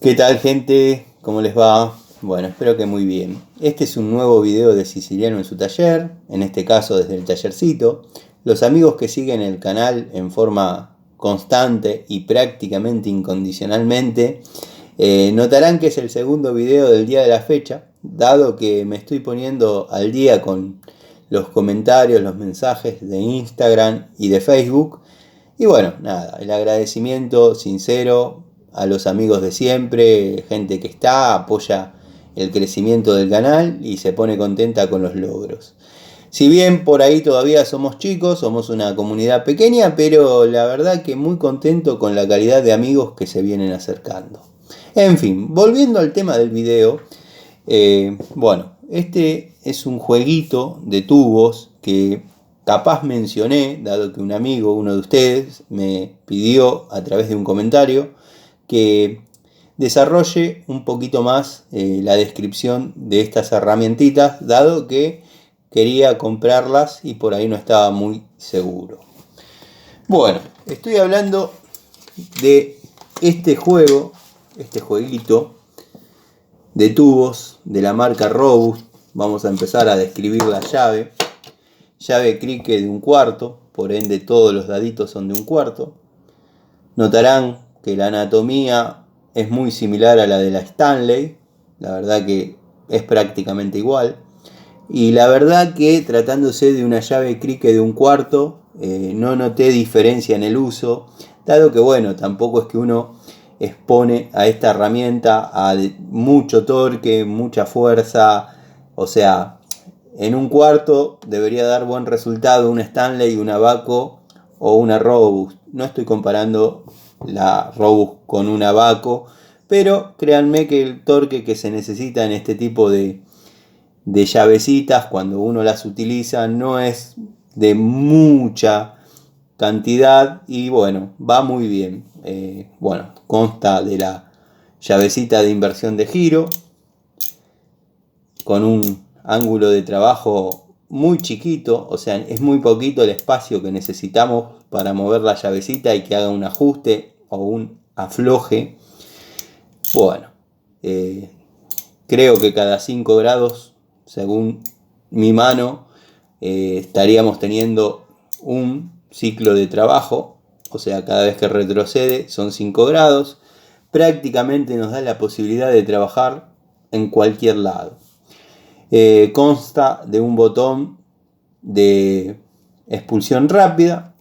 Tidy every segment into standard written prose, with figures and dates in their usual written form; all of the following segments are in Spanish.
¿Qué tal, gente? ¿Cómo les va? Bueno, espero que muy bien. Este es un nuevo video de Siciliano en su taller, en este caso desde el tallercito. Los amigos que siguen el canal en forma constante y prácticamente incondicionalmente notarán que es el segundo video del día de la fecha, dado que me estoy poniendo al día con los comentarios, los mensajes de Instagram y de Facebook. Y bueno, nada, el agradecimiento sincero a los amigos de siempre, gente que apoya el crecimiento del canal y se pone contenta con los logros. Si bien por ahí todavía somos chicos, somos una comunidad pequeña, pero la verdad que muy contento con la calidad de amigos que se vienen acercando. En fin, volviendo al tema del video, bueno, este es un jueguito de tubos que capaz mencioné, dado que un amigo, uno de ustedes, me pidió a través de un comentario que desarrolle un poquito más la descripción de estas herramientitas, dado que quería comprarlas y por ahí no estaba muy seguro. Bueno, estoy hablando de este jueguito de tubos de la marca Robust. Vamos a empezar a describir la llave. Llave Cricket de 1/4, por ende todos los daditos son de 1/4. Notarán que la anatomía es muy similar a la de la Stanley, la verdad que es prácticamente igual. Y la verdad que tratándose de una llave Cricket de 1/4, no noté diferencia en el uso, dado que bueno, tampoco es que uno expone a esta herramienta a mucho torque, mucha fuerza, o sea, en 1/4 debería dar buen resultado una Stanley, una Baco o una Robust. No estoy comparando la Robust con una Baco, pero créanme que el torque que se necesita en este tipo de llavecitas cuando uno las utiliza no es de mucha cantidad y bueno, va muy bien. Bueno, consta de la llavecita de inversión de giro con un ángulo de trabajo muy chiquito, o sea, es muy poquito el espacio que necesitamos para mover la llavecita y que haga un ajuste o un afloje. Bueno, creo que cada 5 grados, según mi mano, estaríamos teniendo un ciclo de trabajo, o sea, cada vez que retrocede son 5 grados, prácticamente nos da la posibilidad de trabajar en cualquier lado. Consta de un botón de expulsión rápida.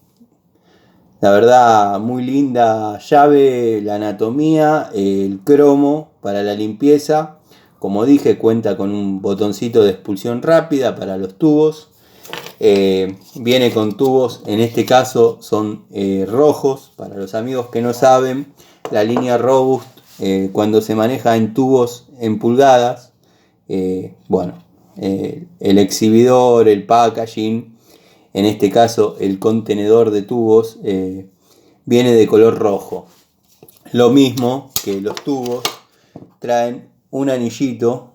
La verdad, muy linda llave, la anatomía, el cromo para la limpieza. Como dije, cuenta con un botoncito de expulsión rápida para los tubos. Viene con tubos, en este caso son rojos. Para los amigos que no saben, la línea Robust, cuando se maneja en tubos en pulgadas, bueno, el exhibidor, el packaging, en este caso el contenedor de tubos, viene de color rojo. Lo mismo que los tubos traen un anillito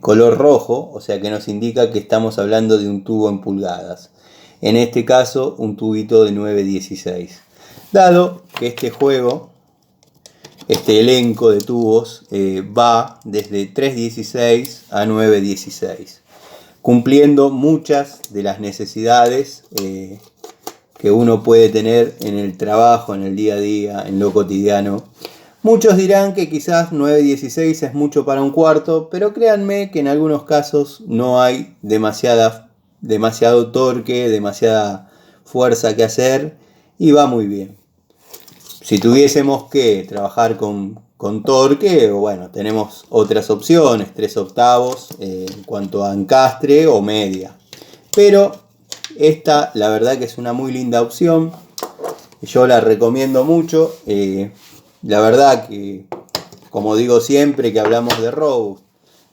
color rojo, o sea que nos indica que estamos hablando de un tubo en pulgadas. En este caso un tubito de 9/16. Dado que este juego, este elenco de tubos va desde 3/16 a 9/16, cumpliendo muchas de las necesidades que uno puede tener en el trabajo, en el día a día, en lo cotidiano. Muchos dirán que quizás 9/16 es mucho para 1/4, pero créanme que en algunos casos no hay demasiado torque, demasiada fuerza que hacer y va muy bien. Si tuviésemos que trabajar con torque, bueno, tenemos otras opciones, 3/8 en cuanto a encastre o media. Pero esta, la verdad que es una muy linda opción. Yo la recomiendo mucho. La verdad que, como digo siempre que hablamos de Robust,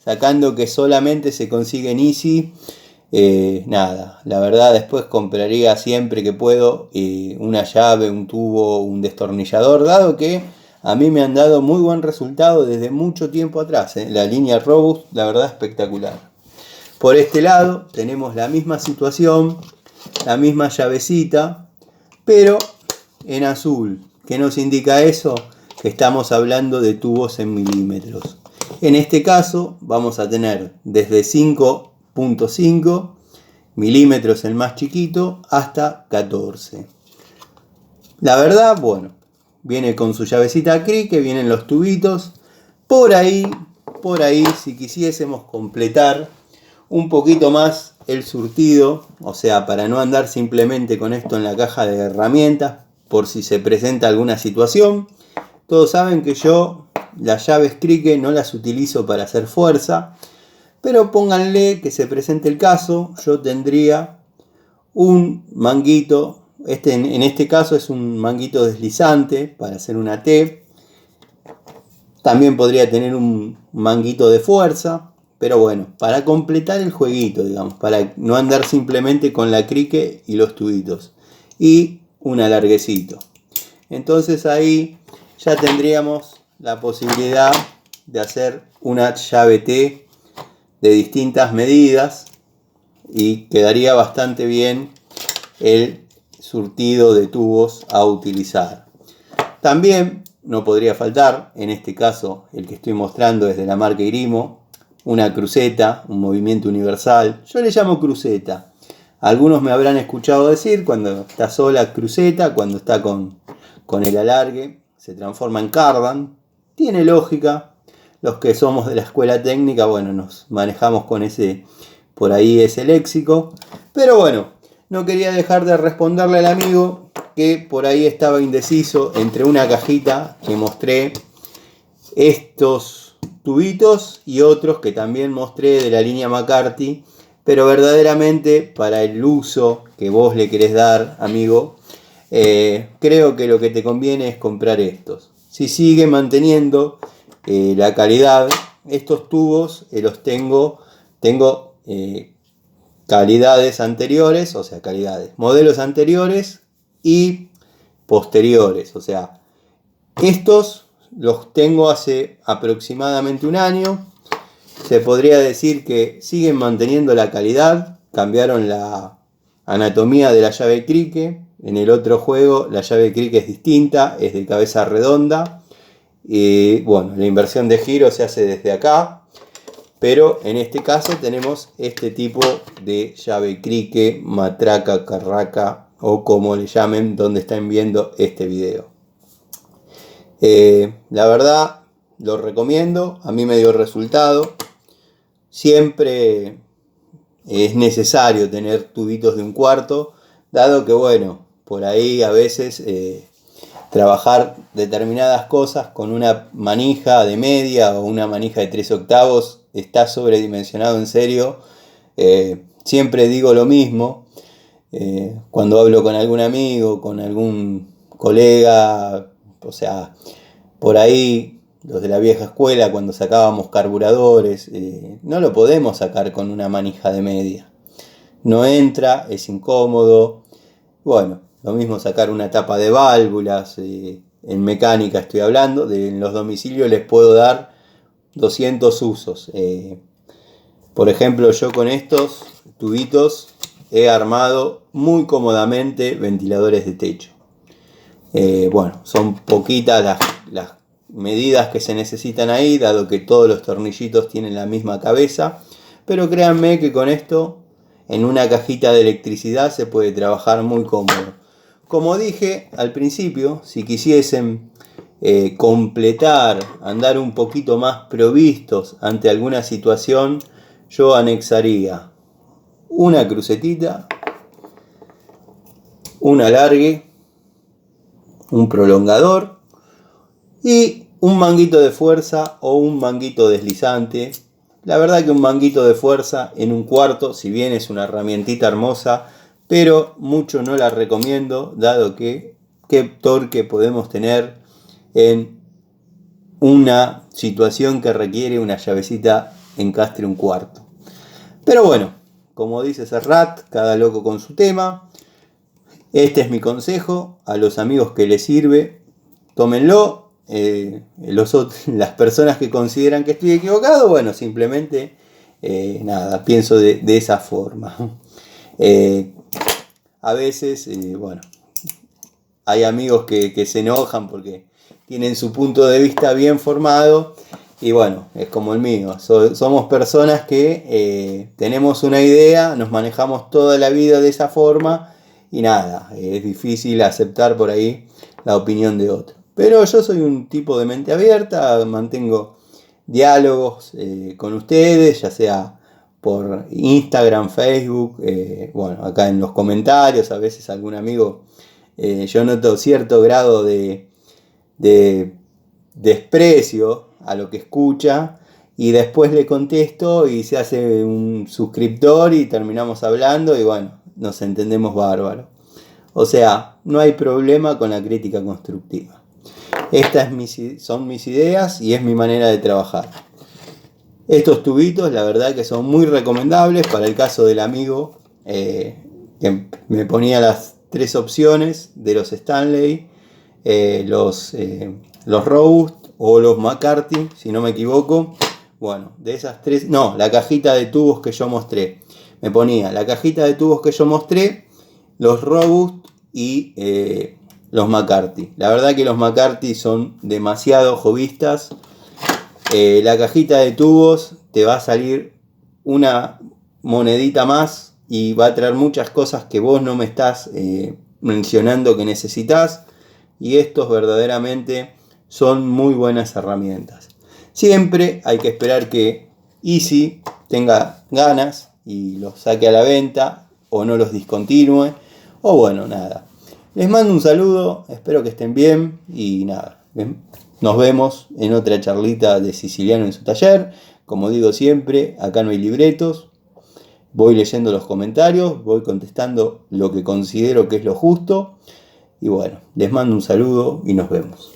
sacando que solamente se consigue en Easy, nada, la verdad después compraría siempre que puedo una llave, un tubo, un destornillador, dado que a mí me han dado muy buen resultado desde mucho tiempo atrás. La línea Robust, la verdad, espectacular. Por este lado tenemos la misma situación, la misma llavecita, pero en azul. ¿Qué nos indica eso? que estamos hablando de tubos en milímetros. En este caso vamos a tener desde 5.5 milímetros el más chiquito hasta 14. La verdad, bueno, viene con su llavecita cricket, vienen los tubitos. Por ahí, si quisiésemos completar un poquito más el surtido, o sea, para no andar simplemente con esto en la caja de herramientas, por si se presenta alguna situación. Todos saben que yo las llaves cricket no las utilizo para hacer fuerza, pero pónganle que se presente el caso, yo tendría un manguito, en este caso es un manguito deslizante para hacer una T. También podría tener un manguito de fuerza, pero bueno, para completar el jueguito, digamos, para no andar simplemente con la cricket y los tubitos. Y un alarguecito. Entonces ahí ya tendríamos la posibilidad de hacer una llave T de distintas medidas y quedaría bastante bien el surtido de tubos a utilizar. También no podría faltar, en este caso el que estoy mostrando es de la marca Irimo, una cruceta, un movimiento universal. Yo le llamo cruceta. Algunos me habrán escuchado decir cuando está sola cruceta, cuando está con el alargue, se transforma en cardan. Tiene lógica. Los que somos de la escuela técnica, bueno, nos manejamos con por ahí ese léxico. Pero bueno, no quería dejar de responderle al amigo que por ahí estaba indeciso entre una cajita que mostré, estos tubitos y otros que también mostré de la línea McCarthy, pero verdaderamente para el uso que vos le querés dar, amigo, creo que lo que te conviene es comprar estos. Si sigue manteniendo la calidad, estos tubos los tengo calidades anteriores, o sea, modelos anteriores y posteriores, o sea, estos los tengo hace aproximadamente un año. Se podría decir que siguen manteniendo la calidad, cambiaron la anatomía de la llave cricket. En el otro juego la llave cricket es distinta, es de cabeza redonda. Y bueno, la inversión de giro se hace desde acá. Pero en este caso tenemos este tipo de llave cricket, matraca, carraca o como le llamen donde están viendo este video. La verdad lo recomiendo, a mí me dio resultado. Siempre es necesario tener tubitos de 1/4, dado que bueno, por ahí a veces trabajar determinadas cosas con una manija de media o una manija de 3/8 está sobredimensionado en serio. Siempre digo lo mismo cuando hablo con algún amigo, con algún colega, o sea, por ahí los de la vieja escuela cuando sacábamos carburadores, no lo podemos sacar con una manija de media. No entra, es incómodo. Bueno, lo mismo sacar una tapa de válvulas, en mecánica estoy hablando, en los domicilios les puedo dar 200 usos. Por ejemplo, yo con estos tubitos he armado muy cómodamente ventiladores de techo. Bueno, son poquitas las medidas que se necesitan ahí, dado que todos los tornillitos tienen la misma cabeza, pero créanme que con esto en una cajita de electricidad se puede trabajar muy cómodo. Como dije al principio, si quisiesen completar, andar un poquito más provistos ante alguna situación, yo anexaría una crucetita, un alargue, un prolongador y un manguito de fuerza o un manguito deslizante. La verdad que un manguito de fuerza en 1/4, si bien es una herramientita hermosa, pero mucho no la recomiendo, dado que qué torque podemos tener en una situación que requiere una llavecita encastre 1/4. Pero bueno, como dice Serrat, cada loco con su tema. Este es mi consejo, a los amigos que les sirve, tómenlo. Las personas que consideran que estoy equivocado, bueno, simplemente pienso de esa forma. A veces, bueno, hay amigos que se enojan porque tienen su punto de vista bien formado. Y bueno, es como el mío. Somos personas que tenemos una idea, nos manejamos toda la vida de esa forma y nada, es difícil aceptar por ahí la opinión de otro. Pero yo soy un tipo de mente abierta, mantengo diálogos con ustedes, ya sea por Instagram, Facebook, bueno, acá en los comentarios, a veces algún amigo, yo noto cierto grado de desprecio a lo que escucha y después le contesto y se hace un suscriptor y terminamos hablando y bueno, nos entendemos bárbaro. O sea, no hay problema con la crítica constructiva. Estas son mis ideas y es mi manera de trabajar. Estos tubitos, la verdad que son muy recomendables para el caso del amigo que me ponía las 3 opciones de los Stanley, los Robust o los McCarthy, si no me equivoco. Bueno, de esas 3, no, la cajita de tubos que yo mostré. Me ponía la cajita de tubos que yo mostré, los Robust y los McCarthy. La verdad que los McCarthy son demasiado jovistas. La cajita de tubos te va a salir una monedita más y va a traer muchas cosas que vos no me estás mencionando que necesitas. Y estos verdaderamente son muy buenas herramientas. Siempre hay que esperar que Easy tenga ganas y los saque a la venta o no los discontinúe. O bueno, nada. Les mando un saludo, espero que estén bien y nada. Nos vemos en otra charlita de Siciliano en su taller. Como digo siempre, acá no hay libretos. Voy leyendo los comentarios, voy contestando lo que considero que es lo justo. Y bueno, les mando un saludo y nos vemos.